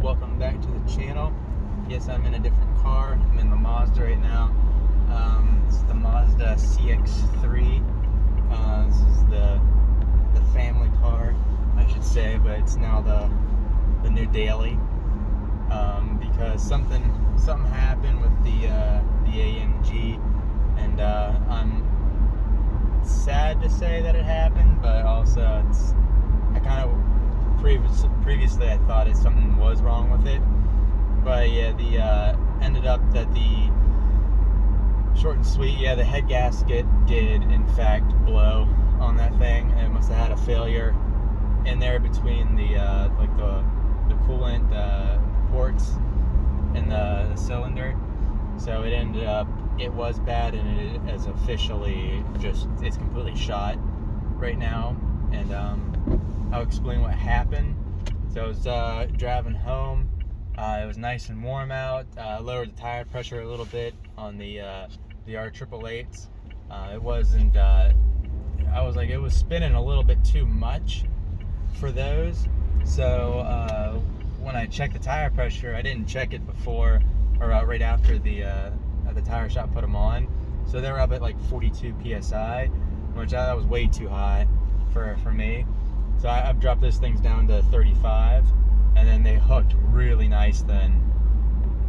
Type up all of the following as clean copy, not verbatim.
welcome back to the channel. Yes, I'm in a different car. I'm in the Mazda right now. This is the Mazda CX-3. This is the family car, I should say, but it's now the new daily, because something happened with the AMG, and I'm sad to say that it happened, but also I kind of previously I thought something was wrong with it, but yeah, ended up that the short and sweet, the head gasket did in fact blow on that thing, and it must have had a failure in there between the coolant ports and the cylinder. So it ended up, it was bad, and it is officially it's completely shot right now. And I'll explain what happened. So I was driving home. It was nice and warm out. Lowered the tire pressure a little bit on the R888s. It wasn't. I was like, it was spinning a little bit too much for those. So when I checked the tire pressure, I didn't check it before or right after the tire shop put them on. So they were up at like 42 psi, which that was way too high for me. So I've dropped those things down to 35, and then they hooked really nice then.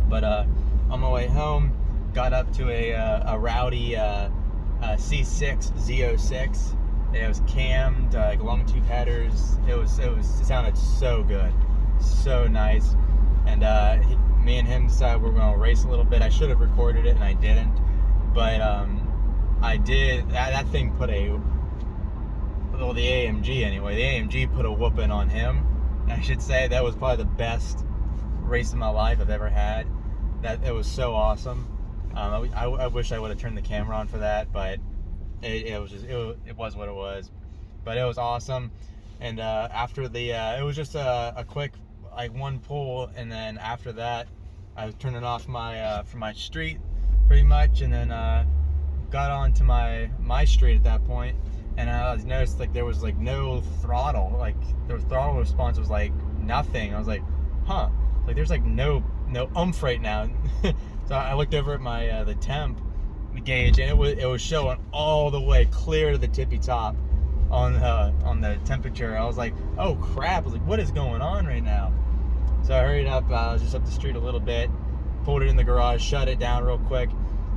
But on my way home, got up to a rowdy C6 Z06. It was cammed, like long tube headers. It sounded so good, so nice. And me and him decided we're going to race a little bit. I should have recorded it, and I didn't. But I did. That thing put the AMG anyway. The AMG put a whooping on him. I should say that was probably the best race of my life I've ever had. It was so awesome. I wish I would have turned the camera on for that, but it was what it was. But it was awesome. And after it was just a quick like one pull, and then after that I was turning off from my street pretty much, and then got onto my street at that point. And I noticed like there was like no throttle, like the throttle response was like nothing. I was like, huh, like there's like no oomph right now. So I looked over at my the temp gauge, and it was showing all the way clear to the tippy top on the temperature. I was like, oh crap! I was like, what is going on right now? So I hurried up, just up the street a little bit, pulled it in the garage, shut it down real quick.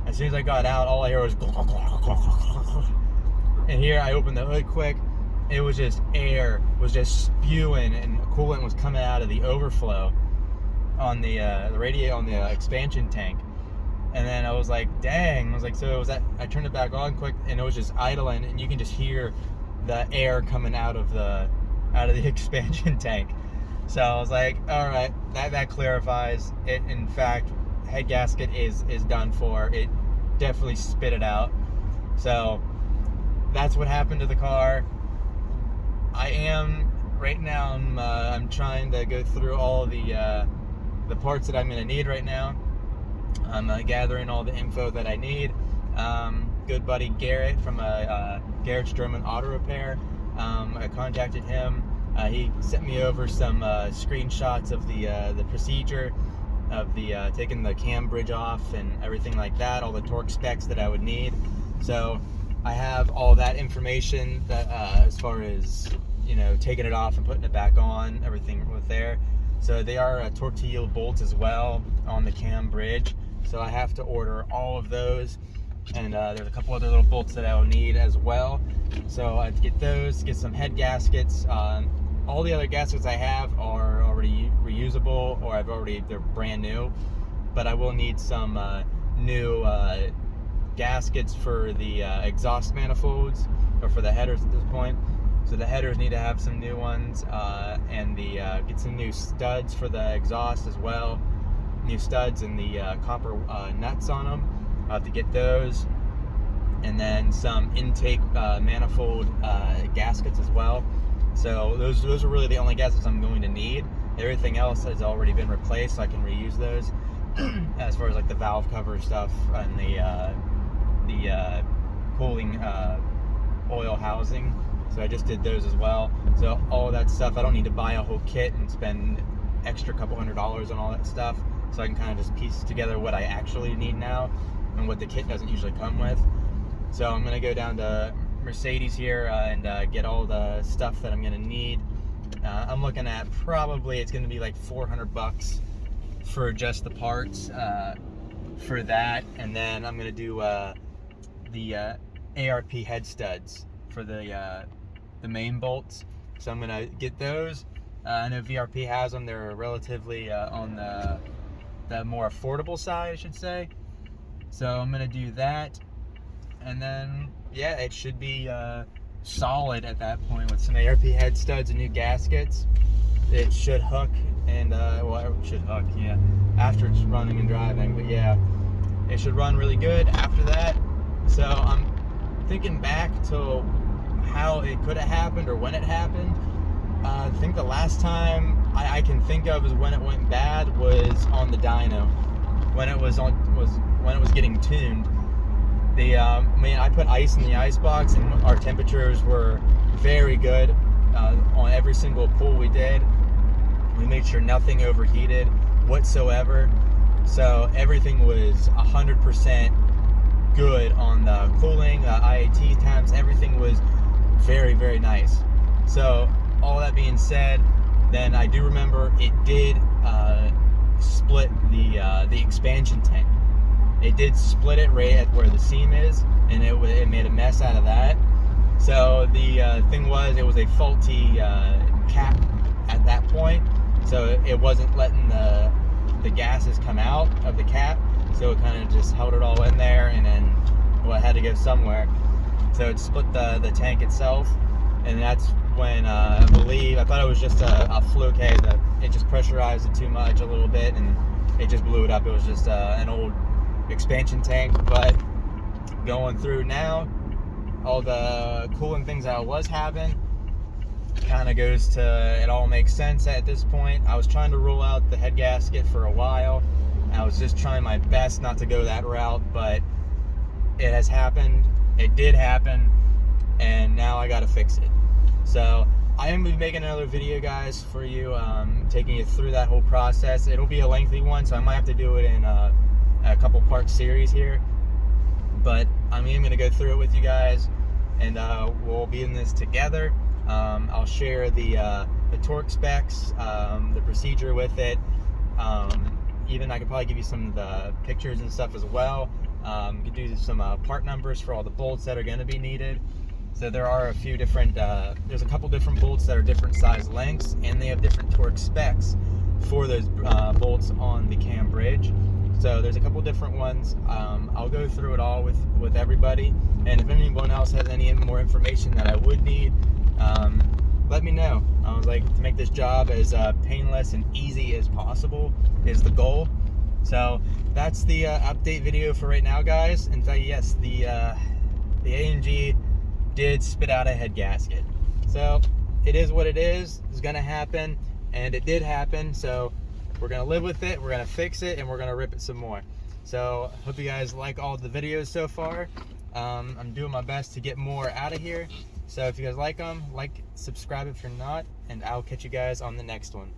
As soon as I got out, all I heard was and here I opened the hood quick. It was just air was just spewing, and coolant was coming out of the overflow on the radiator, on the expansion tank. And then I was like, dang. I was like, so it was that. I turned it back on quick, and it was just idling, and you can just hear the air coming out of the expansion tank. So I was like, all right, that clarifies it. In fact, head gasket is done for. It definitely spit it out. So that's what happened to the car. I am right now. I'm trying to go through all the parts that I'm going to need right now. I'm gathering all the info that I need. Good buddy Garrett from Garrett's German Auto Repair. I contacted him. He sent me over some screenshots of the procedure of taking the cam bridge off and everything like that, all the torque specs that I would need. So I have all that information that as far as taking it off and putting it back on, everything with there. So they are torque to yield bolts as well on the cam bridge. So I have to order all of those, and there's a couple other little bolts that I will need as well. So I have to get those, get some head gaskets. All the other gaskets I have are already reusable, or they're brand new. But I will need some new gaskets for the exhaust manifolds, or for the headers at this point. So the headers need to have some new ones, and get some new studs for the exhaust as well. New studs and the copper nuts on them. I'll have to get those, and then some intake manifold gaskets as well. So those are really the only gaskets I'm going to need. Everything else has already been replaced, so I can reuse those. As far as like the valve cover stuff and the cooling oil housing. So I just did those as well. So all of that stuff, I don't need to buy a whole kit and spend extra couple $100 on all that stuff, so I can kind of just piece together what I actually need now and what the kit doesn't usually come with. So I'm gonna go down to Mercedes here and get all the stuff that I'm gonna need. I'm looking at probably it's gonna be like $400 for just the parts for that, and then I'm gonna do the ARP head studs for the main bolts. So I'm gonna get those. I know VRP has them. They're relatively on the more affordable side, I should say. So I'm gonna do that, and then yeah, it should be solid at that point with some ARP head studs and new gaskets. It should hook, and well, it should hook, yeah, after it's running and driving. But yeah, it should run really good after that. So I'm thinking back to how it could have happened or when it happened. I think the last time I can think of is when it went bad was on the dyno, when it was getting tuned. I put ice in the ice box, and our temperatures were very good on every single pull we did. We made sure nothing overheated whatsoever, so everything was 100% good on the cooling, IAT temps. Everything was very, very nice. So all that being said, then I do remember it did split the expansion tank. It did split it right at where the seam is, and it made a mess out of that. So the thing was, it was a faulty cap at that point, so it wasn't letting the gases come out of the cap, so it kind of just held it all in there, and then, well, it had to go somewhere. So it split the tank itself, and that's when I thought it was just a fluke. Hey, it just pressurized it too much a little bit, and it just blew it up. It was just an old expansion tank. But going through now, all the cooling things that I was having kind of goes to, it all makes sense at this point. I was trying to rule out the head gasket for a while. I was just trying my best not to go that route, but it has happened. It did happen, and now I gotta fix it. So I am going to be making another video, guys, for you, taking you through that whole process. It'll be a lengthy one, so I might have to do it in a couple part series here, but I'm going to go through it with you guys, and we'll be in this together. I'll share the torque specs, the procedure with it. Even I could probably give you some of the pictures and stuff as well. Could do some part numbers for all the bolts that are going to be needed. So there are a few different, there's a couple different bolts that are different size lengths, and they have different torque specs for those bolts on the cam bridge. So there's a couple different ones. I'll go through it all with everybody, and if anyone else has any more information that I would need, let me know. I would like to make this job as painless and easy as possible is the goal. So that's the update video for right now, guys. In fact, yes, the AMG did spit out a head gasket. So it is what it is. It's gonna happen, and it did happen. So we're gonna live with it, we're gonna fix it, and we're gonna rip it some more. So hope you guys like all the videos so far. I'm doing my best to get more out of here. So if you guys like them, subscribe if you're not, and I'll catch you guys on the next one.